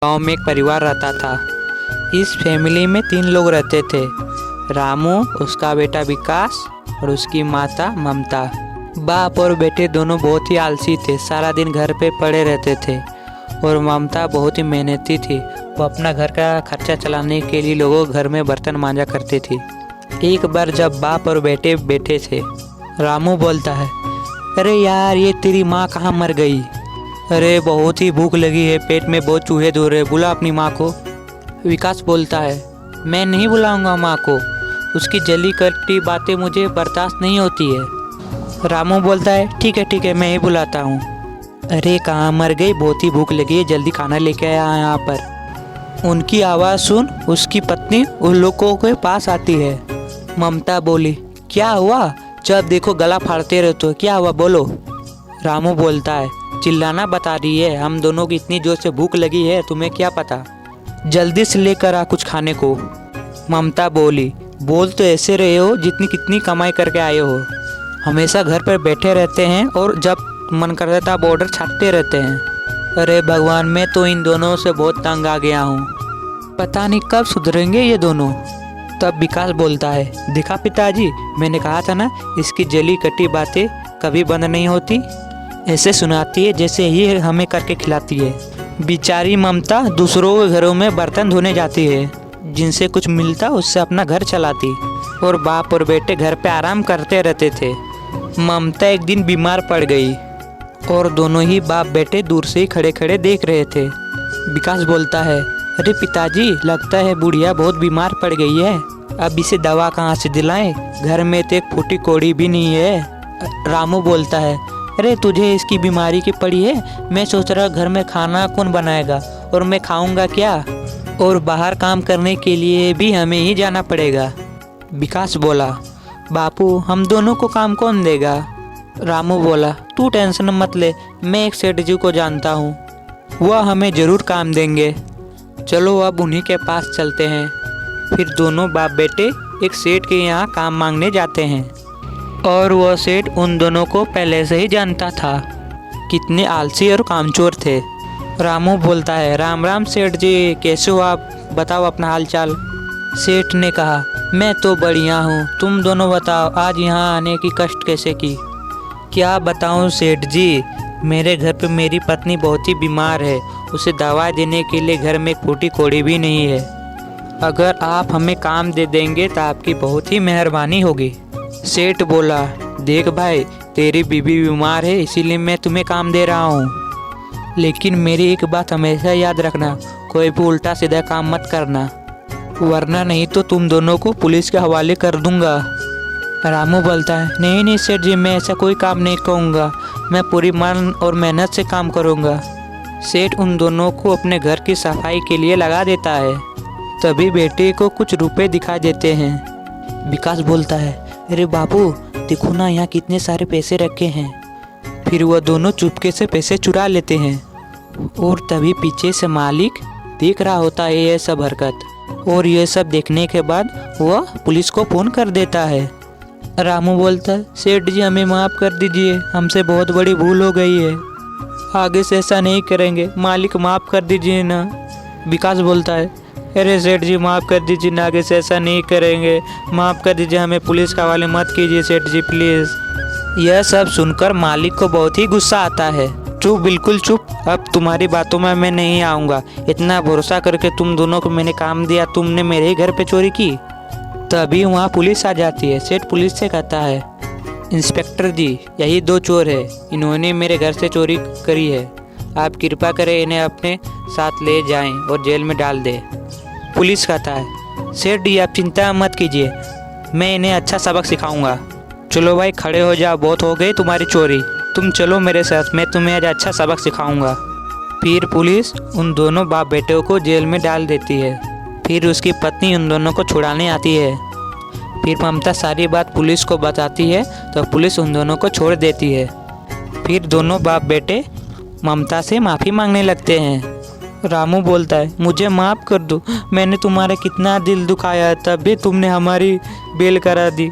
गांव में एक परिवार रहता था। इस फैमिली में 3 लोग रहते थे। रामू, उसका बेटा विकास और उसकी माता ममता। बाप और बेटे दोनों बहुत ही आलसी थे, सारा दिन घर पे पड़े रहते थे। और ममता बहुत ही मेहनती थी, वो अपना घर का खर्चा चलाने के लिए लोगों के घर में बर्तन मांजा करती थी। एक बार जब बाप और बेटे बैठे थे, रामू बोलता है, अरे यार, ये तेरी माँ कहाँ मर गई? अरे बहुत ही भूख लगी है, पेट में बहुत चूहे दौड़ रहे, बुला अपनी माँ को। विकास बोलता है, मैं नहीं बुलाऊंगा माँ को, उसकी जली कटी बातें मुझे बर्दाश्त नहीं होती है। रामू बोलता है, ठीक है मैं ही बुलाता हूँ। अरे कहाँ मर गई, बहुत ही भूख लगी है, जल्दी खाना लेके आया यहाँ पर। उनकी आवाज़ सुन उसकी पत्नी उन लोगों के पास आती है। ममता बोली, क्या हुआ? जब देखो गला फाड़ते रहते हो, क्या हुआ बोलो। रामू बोलता है, चिल्लाना बता रही है, हम दोनों की इतनी जोर से भूख लगी है, तुम्हें क्या पता, जल्दी से लेकर आ कुछ खाने को। ममता बोली, बोल तो ऐसे रहे हो जितनी कितनी कमाई करके आए हो, हमेशा घर पर बैठे रहते हैं और जब मन करता है ऑर्डर छापते रहते हैं। अरे भगवान, मैं तो इन दोनों से बहुत तंग आ गया हूँ, पता नहीं कब सुधरेंगे ये दोनों। तब विकास बोलता है, देखा पिताजी, मैंने कहा था ना, इसकी जली कटी बातें कभी बंद नहीं होती। ऐसे सुनाती है जैसे ये हमें करके खिलाती है। बेचारी ममता दूसरों के घरों में बर्तन धोने जाती है, जिनसे कुछ मिलता उससे अपना घर चलाती, और बाप और बेटे घर पे आराम करते रहते थे। ममता एक दिन बीमार पड़ गई और दोनों ही बाप बेटे दूर से ही खड़े खड़े देख रहे थे। विकास बोलता है, अरे पिताजी, लगता है बुढ़िया बहुत बीमार पड़ गई है, अब इसे दवा कहाँ से दिलाएं, घर में तो एक फूटी कौड़ी भी नहीं है। रामू बोलता है, अरे तुझे इसकी बीमारी की पड़ी है, मैं सोच रहा घर में खाना कौन बनाएगा और मैं खाऊंगा क्या, और बाहर काम करने के लिए भी हमें ही जाना पड़ेगा। विकास बोला, बापू, हम दोनों को काम कौन देगा? रामू बोला, तू टेंशन मत ले, मैं एक सेठ जी को जानता हूँ, वह हमें ज़रूर काम देंगे। चलो अब उन्हीं के पास चलते हैं। फिर दोनों बाप बेटे एक सेठ के यहाँ काम मांगने जाते हैं, और वह सेठ उन दोनों को पहले से ही जानता था, कितने आलसी और कामचोर थे। रामू बोलता है, राम राम सेठ जी, कैसे हो आप, बताओ अपना हाल चाल। सेठ ने कहा, मैं तो बढ़िया हूँ, तुम दोनों बताओ, आज यहाँ आने की कष्ट कैसे की? क्या बताऊँ सेठ जी, मेरे घर पे मेरी पत्नी बहुत ही बीमार है, उसे दवा देने के लिए घर में एक फूटी कौड़ी भी नहीं है। अगर आप हमें काम दे देंगे तो आपकी बहुत ही मेहरबानी होगी। सेठ बोला, देख भाई, तेरी बीवी बीमार है, इसीलिए मैं तुम्हें काम दे रहा हूँ, लेकिन मेरी एक बात हमेशा याद रखना, कोई भी उल्टा सीधा काम मत करना, वरना नहीं तो तुम दोनों को पुलिस के हवाले कर दूंगा। रामू बोलता है, नहीं सेठ जी, मैं ऐसा कोई काम नहीं करूँगा, मैं पूरी मन और मेहनत से काम करूँगा। सेठ उन दोनों को अपने घर की सफाई के लिए लगा देता है। तभी बेटे को कुछ रुपए दिखा देते हैं। विकास बोलता है, अरे बाबू, देखो ना, यहाँ कितने सारे पैसे रखे हैं। फिर वह दोनों चुपके से पैसे चुरा लेते हैं, और तभी पीछे से मालिक देख रहा होता है ये सब हरकत, और ये सब देखने के बाद वह पुलिस को फ़ोन कर देता है। रामू बोलता है, सेठ जी, हमें माफ़ कर दीजिए, हमसे बहुत बड़ी भूल हो गई है, आगे से ऐसा नहीं करेंगे, मालिक माफ़ कर दीजिए ना। विकास बोलता है, अरे सेठ जी, माफ़ कर दीजिए ना, आगे से ऐसा नहीं करेंगे, माफ़ कर दीजिए, हमें पुलिस के हवाले मत कीजिए सेठ जी प्लीज़। यह सब सुनकर मालिक को बहुत ही गुस्सा आता है। चुप, बिल्कुल चुप, अब तुम्हारी बातों में मैं नहीं आऊँगा, इतना भरोसा करके तुम दोनों को मैंने काम दिया, तुमने मेरे ही घर पे चोरी की। तभी वहाँ पुलिस आ जाती है। सेठ पुलिस से कहता है, इंस्पेक्टर जी, यही 2 चोर है, इन्होंने मेरे घर से चोरी करी है, आप कृपा करें इन्हें अपने साथ ले जाएं और जेल में डाल दें। पुलिस कहता है, सेठ जी, आप चिंता मत कीजिए, मैं इन्हें अच्छा सबक सिखाऊंगा। चलो भाई, खड़े हो जाओ, बहुत हो गई तुम्हारी चोरी, तुम चलो मेरे साथ, मैं तुम्हें आज अच्छा सबक सिखाऊंगा। फिर पुलिस उन दोनों बाप बेटों को जेल में डाल देती है। फिर उसकी पत्नी उन दोनों को छुड़ाने आती है। फिर ममता सारी बात पुलिस को बताती है, तो पुलिस उन दोनों को छोड़ देती है। फिर दोनों बाप बेटे ममता से माफ़ी मांगने लगते हैं। रामू बोलता है, मुझे माफ़ कर दो, मैंने तुम्हारा कितना दिल दुखाया, तब भी तुमने हमारी बेल करा दी।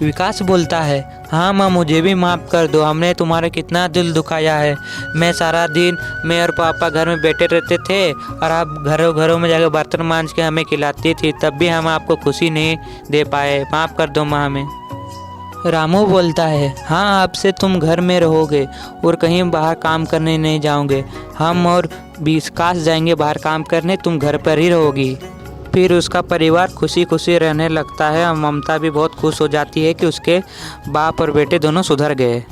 विकास बोलता है, हाँ माँ मुझे भी माफ़ कर दो, हमने तुम्हारा कितना दिल दुखाया है। मैं सारा दिन मैं और पापा घर में बैठे रहते थे और आप घरों घरों में जाकर बर्तन मांज के हमें खिलाती थी, तब भी हम आपको खुशी नहीं दे पाए, माफ़ कर दो माँ हमें। रामू बोलता है, हाँ अब से तुम घर में रहोगे और कहीं बाहर काम करने नहीं जाओगे। हम और विकास जाएंगे बाहर काम करने, तुम घर पर ही रहोगी। फिर उसका परिवार खुशी खुशी रहने लगता है और ममता भी बहुत खुश हो जाती है कि उसके बाप और बेटे दोनों सुधर गए।